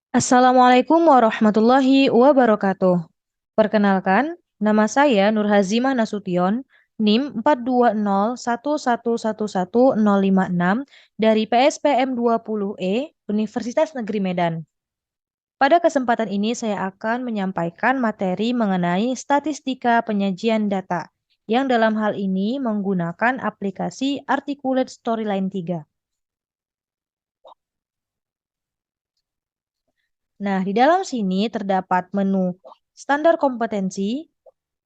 Assalamualaikum warahmatullahi wabarakatuh. Perkenalkan, nama saya Nur Hazimah Nasution, NIM 42011111056 dari PSPM 20E Universitas Negeri Medan. Pada kesempatan ini saya akan menyampaikan materi mengenai statistika penyajian data yang dalam hal ini menggunakan aplikasi Articulate Storyline 3. Nah, di dalam sini terdapat menu standar kompetensi,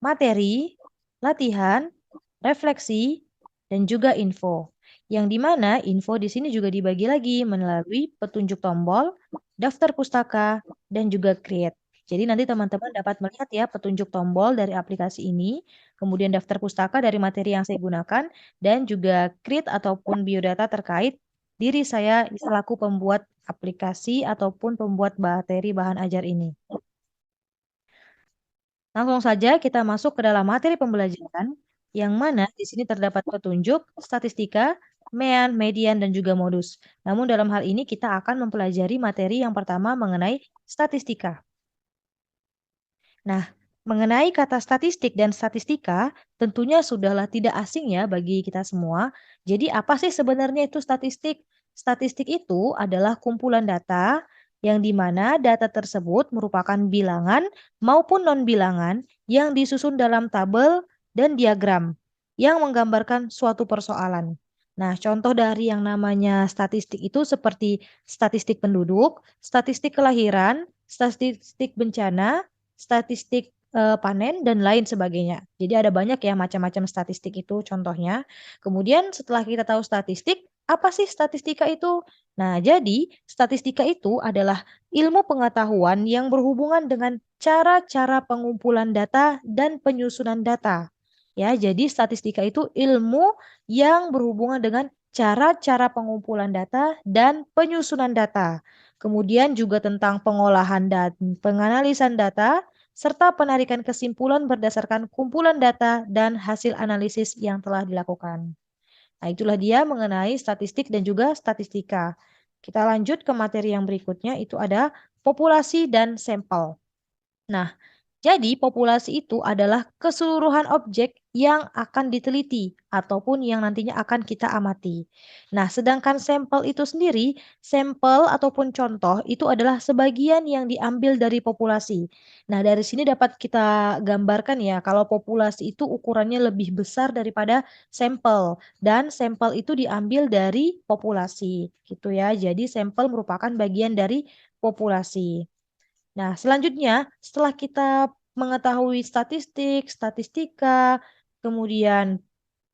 materi, latihan, refleksi, dan juga info. Yang dimana info di sini juga dibagi lagi melalui petunjuk tombol, daftar pustaka, dan juga create. Jadi nanti teman-teman dapat melihat ya petunjuk tombol dari aplikasi ini, kemudian daftar pustaka dari materi yang saya gunakan, dan juga create ataupun biodata terkait diri saya selaku pembuat aplikasi ataupun pembuat materi bahan ajar ini. Langsung saja kita masuk ke dalam materi pembelajaran, yang mana di sini terdapat petunjuk, statistika, mean, median, dan juga modus. Namun dalam hal ini kita akan mempelajari materi yang pertama mengenai statistika. Nah, mengenai kata statistik dan statistika, tentunya sudahlah tidak asing ya bagi kita semua. Jadi apa sih sebenarnya itu statistik? Statistik itu adalah kumpulan data yang di mana data tersebut merupakan bilangan maupun non-bilangan yang disusun dalam tabel dan diagram yang menggambarkan suatu persoalan. Nah, contoh dari yang namanya statistik itu seperti statistik penduduk, statistik kelahiran, statistik bencana, statistik panen dan lain sebagainya. Jadi ada banyak ya macam-macam statistik itu contohnya. Kemudian setelah kita tahu statistik, apa sih statistika itu? Nah, jadi statistika itu adalah ilmu pengetahuan yang berhubungan dengan cara-cara pengumpulan data dan penyusunan data. Ya, jadi statistika itu ilmu yang berhubungan dengan cara-cara pengumpulan data dan penyusunan data. Kemudian juga tentang pengolahan dan penganalisan data, serta penarikan kesimpulan berdasarkan kumpulan data dan hasil analisis yang telah dilakukan. Nah, itulah dia mengenai statistik dan juga statistika. Kita lanjut ke materi yang berikutnya, itu ada populasi dan sampel. Nah, jadi populasi itu adalah keseluruhan objek yang akan diteliti ataupun yang nantinya akan kita amati. Nah, sedangkan sampel itu sendiri, sampel ataupun contoh itu adalah sebagian yang diambil dari populasi. Nah, dari sini dapat kita gambarkan ya kalau populasi itu ukurannya lebih besar daripada sampel dan sampel itu diambil dari populasi gitu ya. Jadi sampel merupakan bagian dari populasi. Nah, selanjutnya setelah kita mengetahui statistik, statistika, kemudian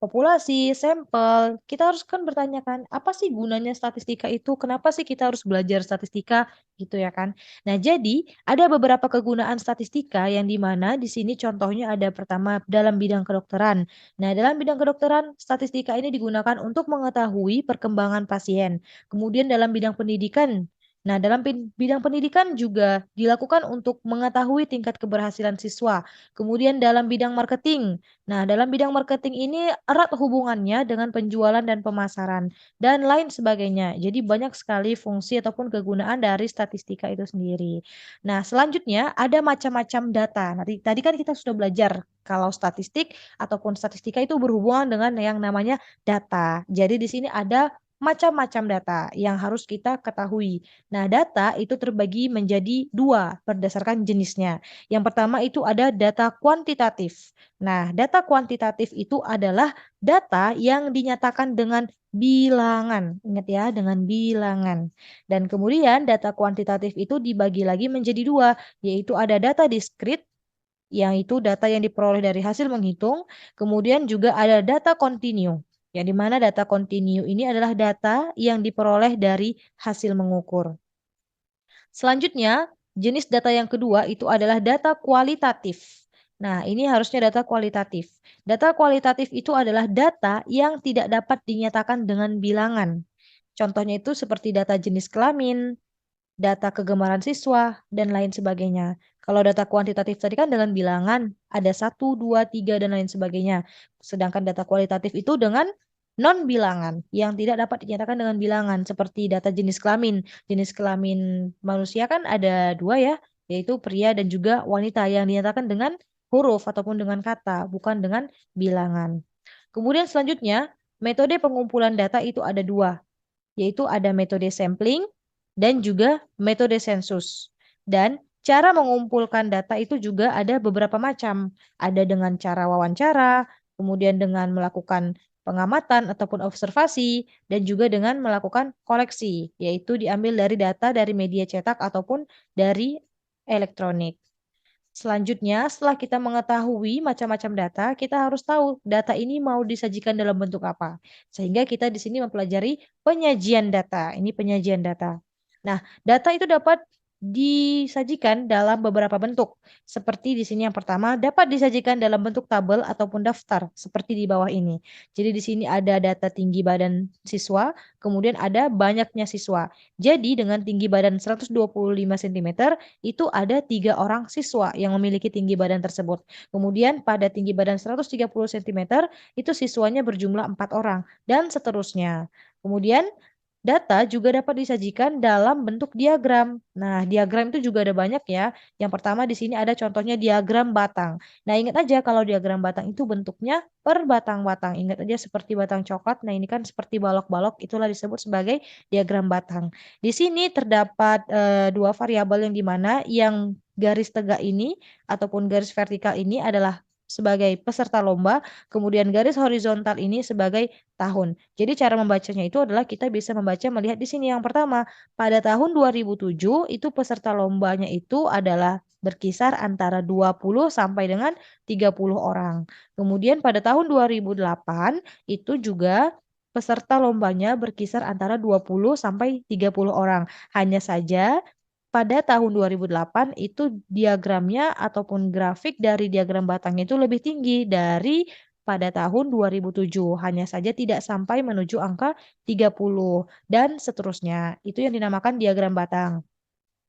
populasi, sampel, kita harus kan bertanyakan apa sih gunanya statistika itu? Kenapa sih kita harus belajar statistika gitu ya kan? Nah, jadi ada beberapa kegunaan statistika yang di mana di sini contohnya ada pertama dalam bidang kedokteran. Nah, dalam bidang kedokteran, statistika ini digunakan untuk mengetahui perkembangan pasien. Kemudian dalam bidang pendidikan, nah, dalam bidang pendidikan juga dilakukan untuk mengetahui tingkat keberhasilan siswa. Kemudian dalam bidang marketing. Nah, dalam bidang marketing ini erat hubungannya dengan penjualan dan pemasaran dan lain sebagainya. Jadi banyak sekali fungsi ataupun kegunaan dari statistika itu sendiri. Nah, selanjutnya ada macam-macam data. Nanti tadi kan kita sudah belajar kalau statistik ataupun statistika itu berhubungan dengan yang namanya data. Jadi di sini ada macam-macam data yang harus kita ketahui. Nah, data itu terbagi menjadi dua berdasarkan jenisnya. Yang pertama itu ada data kuantitatif. Nah, data kuantitatif itu adalah data yang dinyatakan dengan bilangan. Ingat ya, dengan bilangan. Dan kemudian data kuantitatif itu dibagi lagi menjadi dua, yaitu ada data diskrit, yang itu data yang diperoleh dari hasil menghitung, kemudian juga ada data kontinu. Yang di mana data kontinu ini adalah data yang diperoleh dari hasil mengukur. Selanjutnya, jenis data yang kedua itu adalah data kualitatif. Nah, ini harusnya data kualitatif. Data kualitatif itu adalah data yang tidak dapat dinyatakan dengan bilangan. Contohnya itu seperti data jenis kelamin, data kegemaran siswa, dan lain sebagainya. Kalau data kuantitatif tadi kan dengan bilangan, ada satu, dua, tiga, dan lain sebagainya. Sedangkan data kualitatif itu dengan non-bilangan yang tidak dapat dinyatakan dengan bilangan seperti data jenis kelamin. Jenis kelamin manusia kan ada dua ya, yaitu pria dan juga wanita yang dinyatakan dengan huruf ataupun dengan kata, bukan dengan bilangan. Kemudian selanjutnya, metode pengumpulan data itu ada dua, yaitu ada metode sampling dan juga metode sensus. Dan cara mengumpulkan data itu juga ada beberapa macam. Ada dengan cara wawancara, kemudian dengan melakukan pengamatan ataupun observasi, dan juga dengan melakukan koleksi, yaitu diambil dari data dari media cetak ataupun dari elektronik. Selanjutnya, setelah kita mengetahui macam-macam data, kita harus tahu data ini mau disajikan dalam bentuk apa. Sehingga kita di sini mempelajari penyajian data. Ini penyajian data. Nah, data itu dapat disajikan dalam beberapa bentuk. Seperti di sini yang pertama, dapat disajikan dalam bentuk tabel ataupun daftar, seperti di bawah ini. Jadi di sini ada data tinggi badan siswa, kemudian ada banyaknya siswa. Jadi dengan tinggi badan 125 cm, itu ada 3 orang siswa yang memiliki tinggi badan tersebut. Kemudian pada tinggi badan 130 cm, itu siswanya berjumlah 4 orang, dan seterusnya. Kemudian data juga dapat disajikan dalam bentuk diagram. Nah, diagram itu juga ada banyak ya. Yang pertama di sini ada contohnya diagram batang. Nah, ingat aja kalau diagram batang itu bentuknya per batang-batang. Ingat aja seperti batang coklat. Nah, ini kan seperti balok-balok, itulah disebut sebagai diagram batang. Di sini terdapat dua variabel yang dimana yang garis tegak ini ataupun garis vertikal ini adalah sebagai peserta lomba, kemudian garis horizontal ini sebagai tahun. Jadi cara membacanya itu adalah kita bisa membaca melihat di sini yang pertama, pada tahun 2007 itu peserta lombanya itu adalah berkisar antara 20 sampai dengan 30 orang. Kemudian pada tahun 2008 itu juga peserta lombanya berkisar antara 20 sampai 30 orang. Hanya saja pada tahun 2008 itu diagramnya ataupun grafik dari diagram batangnya itu lebih tinggi dari pada tahun 2007. Hanya saja tidak sampai menuju angka 30 dan seterusnya. Itu yang dinamakan diagram batang.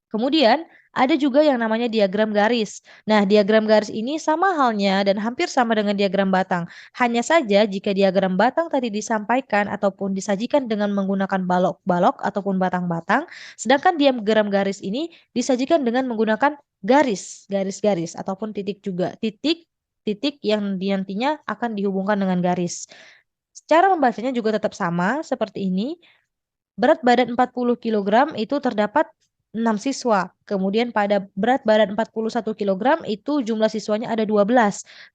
Kemudian ada juga yang namanya diagram garis. Nah, diagram garis ini sama halnya dan hampir sama dengan diagram batang. Hanya saja jika diagram batang tadi disampaikan ataupun disajikan dengan menggunakan balok-balok ataupun batang-batang, sedangkan diagram garis ini disajikan dengan menggunakan garis, garis-garis ataupun titik juga. Titik yang nantinya akan dihubungkan dengan garis. Cara membacanya juga tetap sama seperti ini. Berat badan 40 kg itu terdapat 6 siswa. Kemudian pada berat badan 41 kg itu jumlah siswanya ada 12.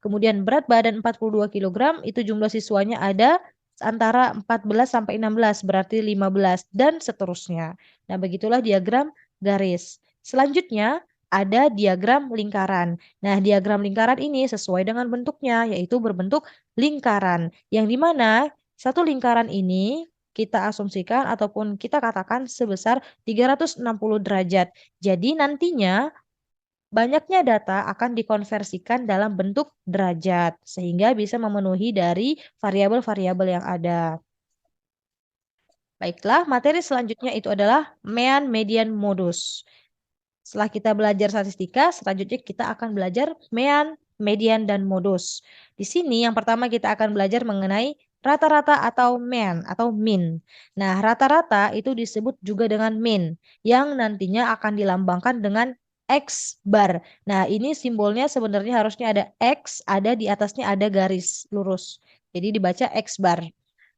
Kemudian berat badan 42 kg itu jumlah siswanya ada antara 14 sampai 16, berarti 15 dan seterusnya. Nah, begitulah diagram garis. Selanjutnya ada diagram lingkaran. Nah, diagram lingkaran ini sesuai dengan bentuknya, yaitu berbentuk lingkaran. Yang dimana satu lingkaran ini kita asumsikan ataupun kita katakan sebesar 360 derajat. Jadi nantinya banyaknya data akan dikonversikan dalam bentuk derajat sehingga bisa memenuhi dari variabel-variabel yang ada. Baiklah, materi selanjutnya itu adalah mean, median, modus. Setelah kita belajar statistika, selanjutnya kita akan belajar mean, median, dan modus. Di sini yang pertama kita akan belajar mengenai rata-rata atau mean atau mean. Nah, rata-rata itu disebut juga dengan mean yang nantinya akan dilambangkan dengan X bar. Nah, ini simbolnya sebenarnya harusnya ada X, ada di atasnya ada garis lurus. Jadi dibaca X bar.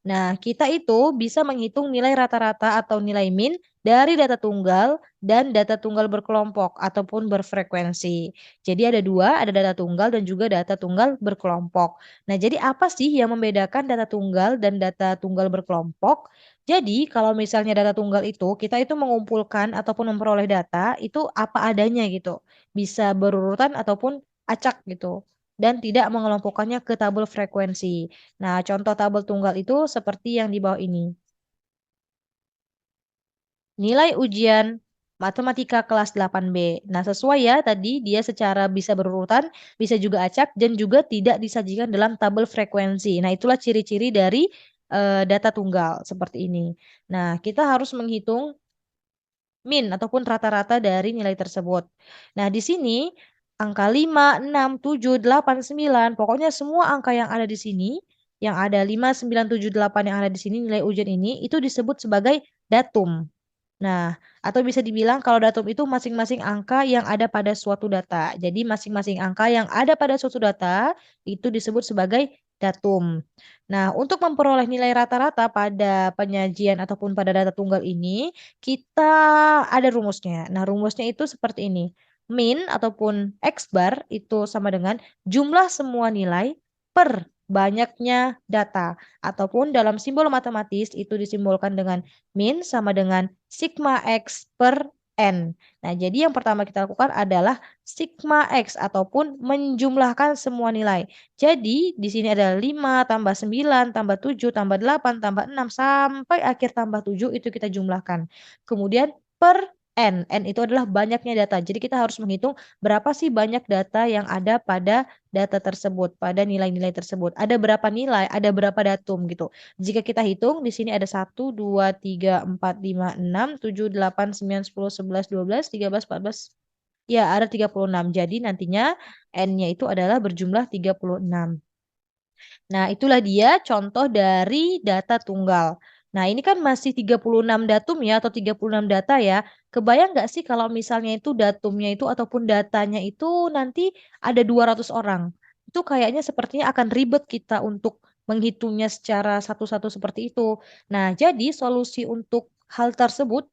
Nah, kita itu bisa menghitung nilai rata-rata atau nilai min dari data tunggal dan data tunggal berkelompok ataupun berfrekuensi. Jadi ada dua, ada data tunggal dan juga data tunggal berkelompok. Nah, jadi apa sih yang membedakan data tunggal dan data tunggal berkelompok? Jadi kalau misalnya data tunggal itu, kita itu mengumpulkan ataupun memperoleh data itu apa adanya gitu. Bisa berurutan ataupun acak gitu. Dan tidak mengelompokkannya ke tabel frekuensi. Nah, contoh tabel tunggal itu seperti yang di bawah ini. Nilai ujian matematika kelas 8B. Nah, sesuai ya tadi dia secara bisa berurutan, bisa juga acak dan juga tidak disajikan dalam tabel frekuensi. Nah, itulah ciri-ciri dari data tunggal seperti ini. Nah, kita harus menghitung min ataupun rata-rata dari nilai tersebut. Nah, di sini angka 5, 6, 7, 8, 9, pokoknya semua angka yang ada di sini yang ada 5, 9, 7, 8 yang ada di sini nilai ujian ini itu disebut sebagai datum. Nah, atau bisa dibilang kalau datum itu masing-masing angka yang ada pada suatu data. Jadi masing-masing angka yang ada pada suatu data itu disebut sebagai datum. Nah, untuk memperoleh nilai rata-rata pada penyajian ataupun pada data tunggal ini, kita ada rumusnya. Nah, rumusnya itu seperti ini. Min ataupun X bar itu sama dengan jumlah semua nilai per banyaknya data. Ataupun dalam simbol matematis itu disimbolkan dengan min sama dengan sigma X per N. Nah, jadi yang pertama kita lakukan adalah sigma X ataupun menjumlahkan semua nilai. Jadi, di sini ada 5 tambah 9 tambah 7 tambah 8 tambah 6 sampai akhir tambah 7 itu kita jumlahkan. Kemudian per N. N itu adalah banyaknya data. Jadi kita harus menghitung berapa sih banyak data yang ada pada data tersebut, pada nilai-nilai tersebut. Ada berapa nilai, ada berapa datum gitu. Jika kita hitung, di sini ada 1, 2, 3, 4, 5, 6, 7, 8, 9, 10, 11, 12, 13, 14. Ya, ada 36. Jadi nantinya N-nya itu adalah berjumlah 36. Nah, itulah dia contoh dari data tunggal. Nah, ini kan masih 36 datum ya atau 36 data ya. Kebayang nggak sih kalau misalnya itu datumnya itu ataupun datanya itu nanti ada 200 orang. Itu kayaknya sepertinya akan ribet kita untuk menghitungnya secara satu-satu seperti itu. Nah, jadi solusi untuk hal tersebut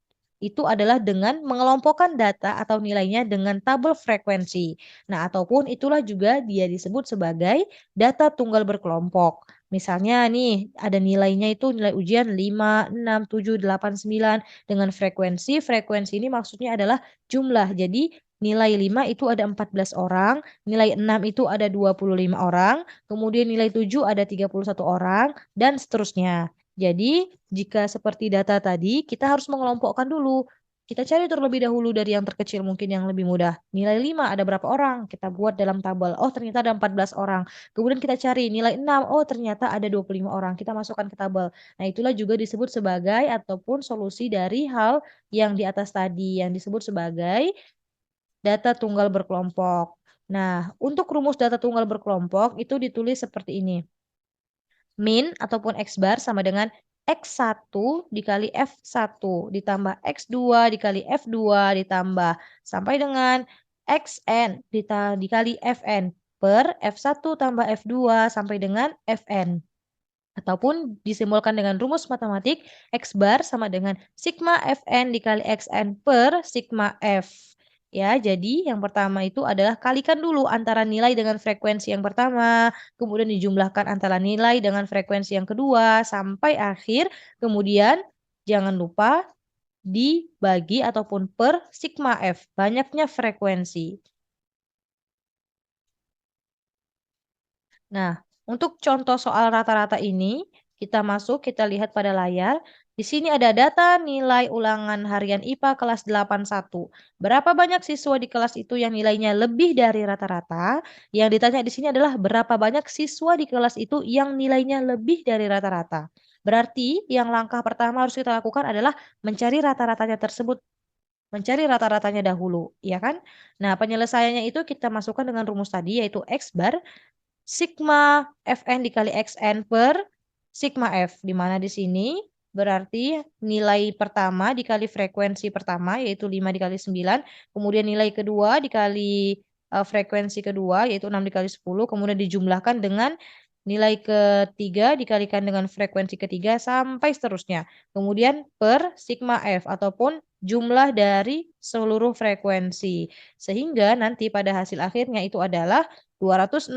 itu adalah dengan mengelompokkan data atau nilainya dengan tabel frekuensi. Nah, ataupun itulah juga dia disebut sebagai data tunggal berkelompok. Misalnya nih ada nilainya itu nilai ujian 5, 6, 7, 8, 9 dengan frekuensi. Frekuensi ini maksudnya adalah jumlah. Jadi nilai 5 itu ada 14 orang, nilai 6 itu ada 25 orang, kemudian nilai 7 ada 31 orang, dan seterusnya. Jadi jika seperti data tadi, kita harus mengelompokkan dulu. Kita cari terlebih dahulu dari yang terkecil mungkin yang lebih mudah. Nilai 5 ada berapa orang? Kita buat dalam tabel. Oh, ternyata ada 14 orang. Kemudian kita cari nilai 6. Oh, ternyata ada 25 orang. Kita masukkan ke tabel. Nah, itulah juga disebut sebagai ataupun solusi dari hal yang di atas tadi yang disebut sebagai data tunggal berkelompok. Nah, untuk rumus data tunggal berkelompok itu ditulis seperti ini. Min ataupun X bar sama dengan X1 dikali F1 ditambah X2 dikali F2 ditambah sampai dengan XN dikali Fn per F1 tambah F2 sampai dengan Fn. Ataupun disimbolkan dengan rumus matematik X bar sama dengan sigma Fn dikali Xn per sigma F. Ya, jadi yang pertama itu adalah kalikan dulu antara nilai dengan frekuensi yang pertama, kemudian dijumlahkan antara nilai dengan frekuensi yang kedua, sampai akhir, kemudian jangan lupa dibagi ataupun per sigma F, banyaknya frekuensi. Nah, untuk contoh soal rata-rata ini, kita masuk, kita lihat pada layar. Di sini ada data nilai ulangan harian IPA kelas 81. Berapa banyak siswa di kelas itu yang nilainya lebih dari rata-rata? Yang ditanya di sini adalah berapa banyak siswa di kelas itu yang nilainya lebih dari rata-rata. Berarti yang langkah pertama harus kita lakukan adalah mencari rata-ratanya tersebut. Mencari rata-ratanya dahulu, ya kan? Nah, penyelesaiannya itu kita masukkan dengan rumus tadi yaitu X bar sigma Fn dikali Xn per sigma F, di mana di sini berarti nilai pertama dikali frekuensi pertama, yaitu 5 dikali 9, kemudian nilai kedua dikali frekuensi kedua, yaitu 6 dikali 10, kemudian dijumlahkan dengan nilai ketiga dikalikan dengan frekuensi ketiga, sampai seterusnya. Kemudian per sigma F, ataupun jumlah dari seluruh frekuensi. Sehingga nanti pada hasil akhirnya itu adalah 265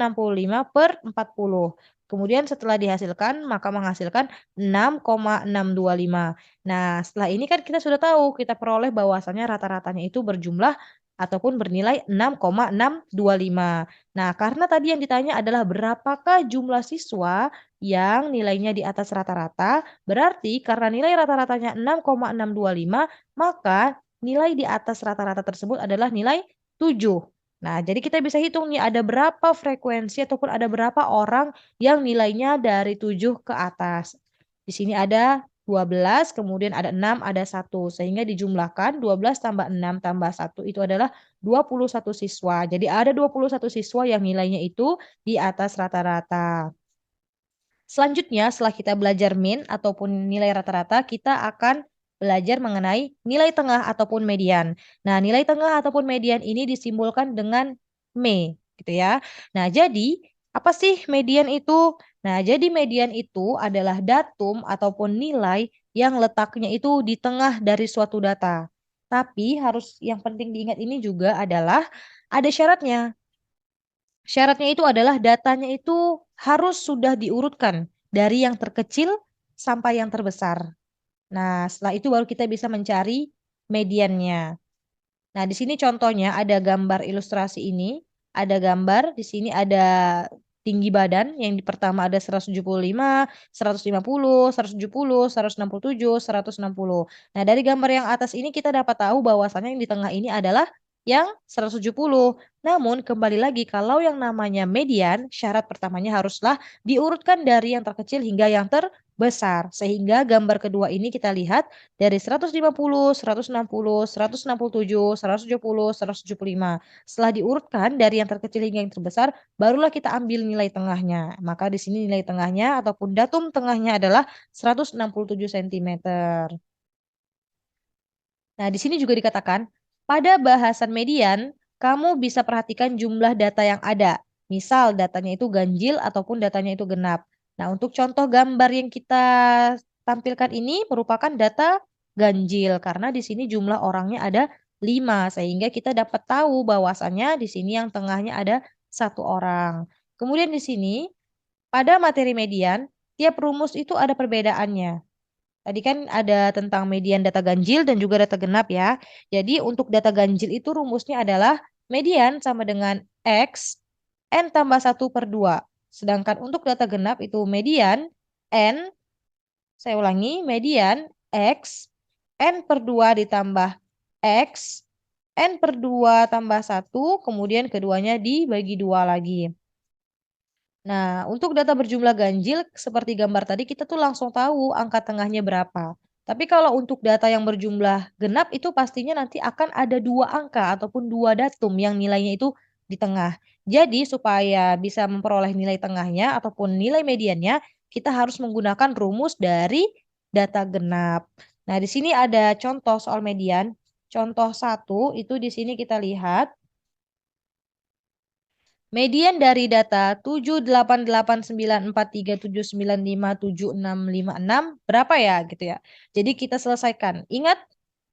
per 40. Kemudian setelah dihasilkan, maka menghasilkan 6,625. Nah, setelah ini kan kita sudah tahu, kita peroleh bahwasannya rata-ratanya itu berjumlah ataupun bernilai 6,625. Nah, karena tadi yang ditanya adalah berapakah jumlah siswa yang nilainya di atas rata-rata, berarti karena nilai rata-ratanya 6,625, maka nilai di atas rata-rata tersebut adalah nilai 7. Nah, jadi kita bisa hitung nih ada berapa frekuensi ataupun ada berapa orang yang nilainya dari 7 ke atas. Di sini ada 12, kemudian ada 6, ada 1. Sehingga dijumlahkan 12 tambah 6 tambah 1 itu adalah 21 siswa. Jadi ada 21 siswa yang nilainya itu di atas rata-rata. Selanjutnya, setelah kita belajar min ataupun nilai rata-rata, kita akan belajar mengenai nilai tengah ataupun median. Nah, nilai tengah ataupun median ini disimbolkan dengan me, gitu ya. Nah, jadi apa sih median itu? Nah, jadi median itu adalah datum ataupun nilai yang letaknya itu di tengah dari suatu data. Tapi harus yang penting diingat ini juga adalah ada syaratnya. Syaratnya itu adalah datanya itu harus sudah diurutkan dari yang terkecil sampai yang terbesar. Nah, setelah itu baru kita bisa mencari mediannya. Nah, di sini contohnya ada gambar ilustrasi ini, ada gambar di sini ada tinggi badan yang di pertama ada 175, 150, 170, 167, 160. Nah, dari gambar yang atas ini kita dapat tahu bahwasannya yang di tengah ini adalah yang 170. Namun kembali lagi kalau yang namanya median, syarat pertamanya haruslah diurutkan dari yang terkecil hingga yang terbesar. Sehingga gambar kedua ini kita lihat dari 150, 160, 167, 170, 175. Setelah diurutkan dari yang terkecil hingga yang terbesar, barulah kita ambil nilai tengahnya. Maka di sini nilai tengahnya ataupun datum tengahnya adalah 167 cm. Nah, di sini juga dikatakan, pada bahasan median, kamu bisa perhatikan jumlah data yang ada. Misal datanya itu ganjil ataupun datanya itu genap. Nah, untuk contoh gambar yang kita tampilkan ini merupakan data ganjil karena di sini jumlah orangnya ada 5 sehingga kita dapat tahu bahwasannya di sini yang tengahnya ada satu orang. Kemudian di sini pada materi median tiap rumus itu ada perbedaannya. Tadi kan ada tentang median data ganjil dan juga data genap ya. Jadi untuk data ganjil itu rumusnya adalah median sama dengan X N tambah 1/2. Sedangkan untuk data genap itu median N, saya ulangi, median X N/2 ditambah X N/2 tambah 1, kemudian keduanya dibagi 2 lagi. Nah, untuk data berjumlah ganjil seperti gambar tadi kita tuh langsung tahu angka tengahnya berapa. Tapi kalau untuk data yang berjumlah genap itu pastinya nanti akan ada dua angka ataupun dua datum yang nilainya itu di tengah. Jadi supaya bisa memperoleh nilai tengahnya ataupun nilai mediannya, kita harus menggunakan rumus dari data genap. Nah, di sini ada contoh soal median. Contoh satu itu di sini kita lihat. Median dari data 7889437957656 berapa ya gitu ya. Jadi kita selesaikan. Ingat,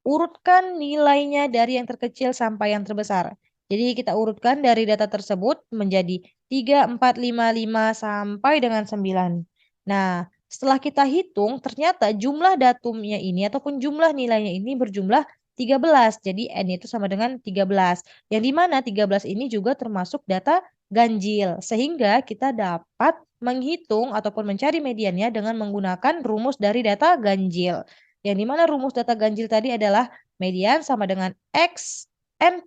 urutkan nilainya dari yang terkecil sampai yang terbesar. Jadi kita urutkan dari data tersebut menjadi 3, 4, 5, 5 sampai dengan 9. Nah, setelah kita hitung ternyata jumlah datumnya ini ataupun jumlah nilainya ini berjumlah 13. Jadi N itu sama dengan 13. Yang dimana 13 ini juga termasuk data ganjil. Sehingga kita dapat menghitung ataupun mencari mediannya dengan menggunakan rumus dari data ganjil. Yang dimana rumus data ganjil tadi adalah median sama dengan X N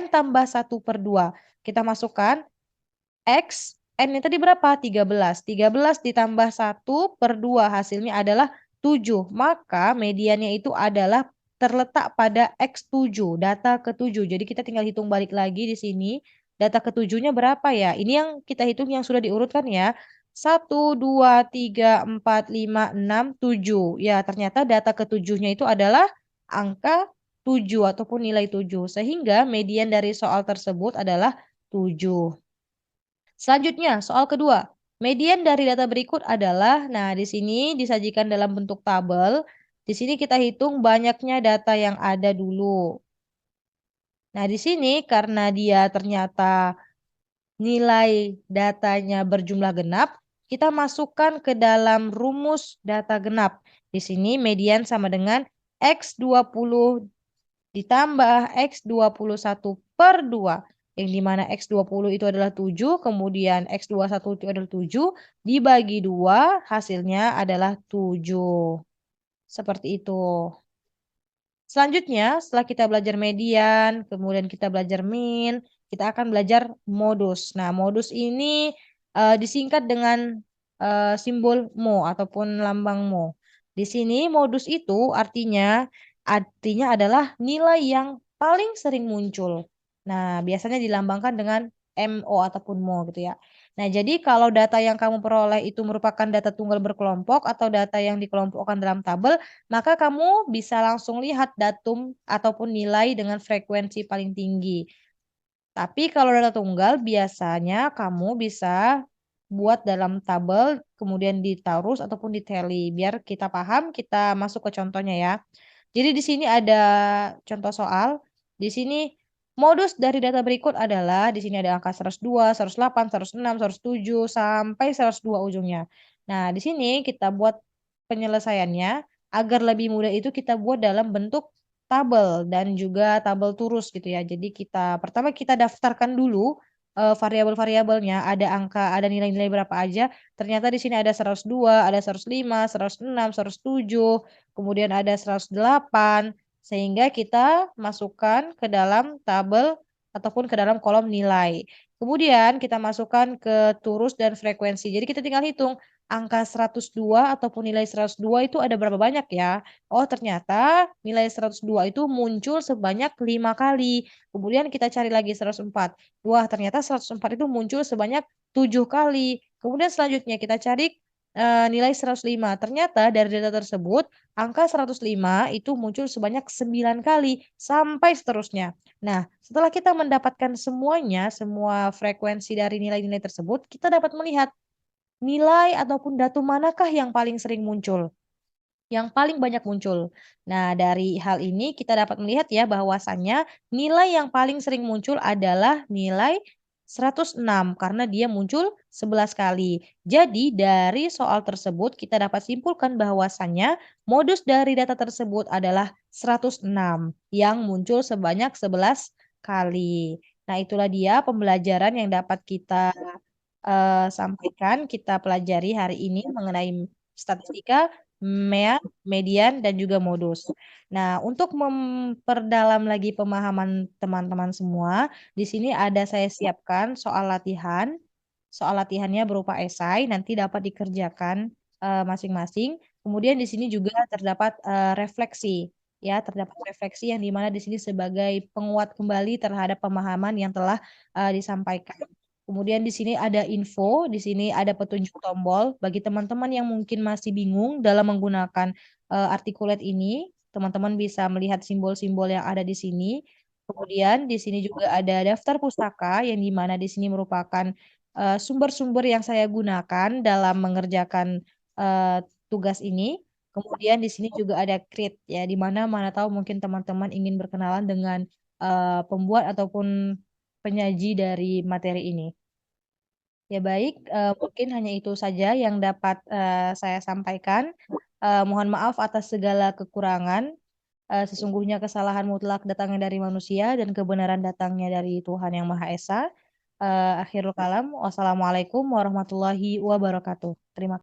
tambah 1/2. Kita masukkan X, N-nya tadi berapa? 13. 13 ditambah 1/2 hasilnya adalah 7. Maka mediannya itu adalah terletak pada X7, data ke-7. Jadi kita tinggal hitung balik lagi di sini. Data ke-7-nya berapa ya? Ini yang kita hitung yang sudah diurutkan ya. 1, 2, 3, 4, 5, 6, 7. Ya, ternyata data ke-7-nya itu adalah angka 7 ataupun nilai 7. Sehingga median dari soal tersebut adalah 7. Selanjutnya, soal kedua. Median dari data berikut adalah, nah di sini disajikan dalam bentuk tabel. Di sini kita hitung banyaknya data yang ada dulu. Nah di sini karena dia ternyata nilai datanya berjumlah genap, kita masukkan ke dalam rumus data genap. Di sini median sama dengan X20 ditambah X21/2. Yang dimana X20 itu adalah 7, kemudian X21 itu adalah 7, dibagi 2, hasilnya adalah 7. Seperti itu. Selanjutnya, setelah kita belajar median, kemudian kita belajar min, kita akan belajar modus. Nah, modus ini disingkat dengan simbol mo ataupun lambang mo. Di sini modus itu artinya adalah nilai yang paling sering muncul. Nah, biasanya dilambangkan dengan MO ataupun mo gitu ya. Nah, jadi kalau data yang kamu peroleh itu merupakan data tunggal berkelompok atau data yang dikelompokkan dalam tabel, maka kamu bisa langsung lihat datum ataupun nilai dengan frekuensi paling tinggi. Tapi kalau data tunggal biasanya kamu bisa buat dalam tabel, kemudian ditaruh ataupun di tally. Biar kita paham, kita masuk ke contohnya ya. Jadi di sini ada contoh soal. Di sini modus dari data berikut adalah di sini ada angka 102, 108, 106, 107 sampai 102 ujungnya. Nah, di sini kita buat penyelesaiannya agar lebih mudah itu kita buat dalam bentuk tabel dan juga tabel turus gitu ya. Jadi kita pertama kita daftarkan dulu variabel-variabelnya, ada angka, ada nilai-nilai berapa aja. Ternyata di sini ada 102, ada 105, 106, 107, kemudian ada 108, sehingga kita masukkan ke dalam tabel ataupun ke dalam kolom nilai. Kemudian kita masukkan ke turus dan frekuensi. Jadi kita tinggal hitung angka 102 ataupun nilai 102 itu ada berapa banyak ya. Oh, ternyata nilai 102 itu muncul sebanyak 5 kali. Kemudian kita cari lagi 104. Wah, ternyata 104 itu muncul sebanyak 7 kali. Kemudian selanjutnya kita cari nilai 105. Ternyata dari data tersebut angka 105 itu muncul sebanyak 9 kali sampai seterusnya. Nah, setelah kita mendapatkan semuanya, semua frekuensi dari nilai-nilai tersebut, kita dapat melihat nilai ataupun datum manakah yang paling sering muncul, yang paling banyak muncul. Nah, dari hal ini kita dapat melihat ya bahwasannya nilai yang paling sering muncul adalah nilai 106 karena dia muncul 11 kali. Jadi dari soal tersebut kita dapat simpulkan bahwasannya modus dari data tersebut adalah 106 yang muncul sebanyak 11 kali. Nah, itulah dia pembelajaran yang dapat kita sampaikan, kita pelajari hari ini mengenai statistika, median, dan juga modus. Nah, untuk memperdalam lagi pemahaman teman-teman semua, di sini ada saya siapkan soal latihan. Soal latihannya berupa esai, nanti dapat dikerjakan masing-masing. Kemudian di sini juga terdapat refleksi. Ya, terdapat refleksi yang dimana di sini sebagai penguat kembali terhadap pemahaman yang telah disampaikan. Kemudian di sini ada info, di sini ada petunjuk tombol bagi teman-teman yang mungkin masih bingung dalam menggunakan articulate ini. Teman-teman bisa melihat simbol-simbol yang ada di sini. Kemudian di sini juga ada daftar pustaka yang di mana di sini merupakan sumber-sumber yang saya gunakan dalam mengerjakan eh, tugas ini. Kemudian di sini juga ada create ya, di mana tahu mungkin teman-teman ingin berkenalan dengan pembuat ataupun penyaji dari materi ini. Ya baik, mungkin hanya itu saja yang dapat saya sampaikan. Mohon maaf atas segala kekurangan. Sesungguhnya kesalahan mutlak datangnya dari manusia dan kebenaran datangnya dari Tuhan Yang Maha Esa. Akhirul kalam, wassalamualaikum warahmatullahi wabarakatuh. Terima kasih.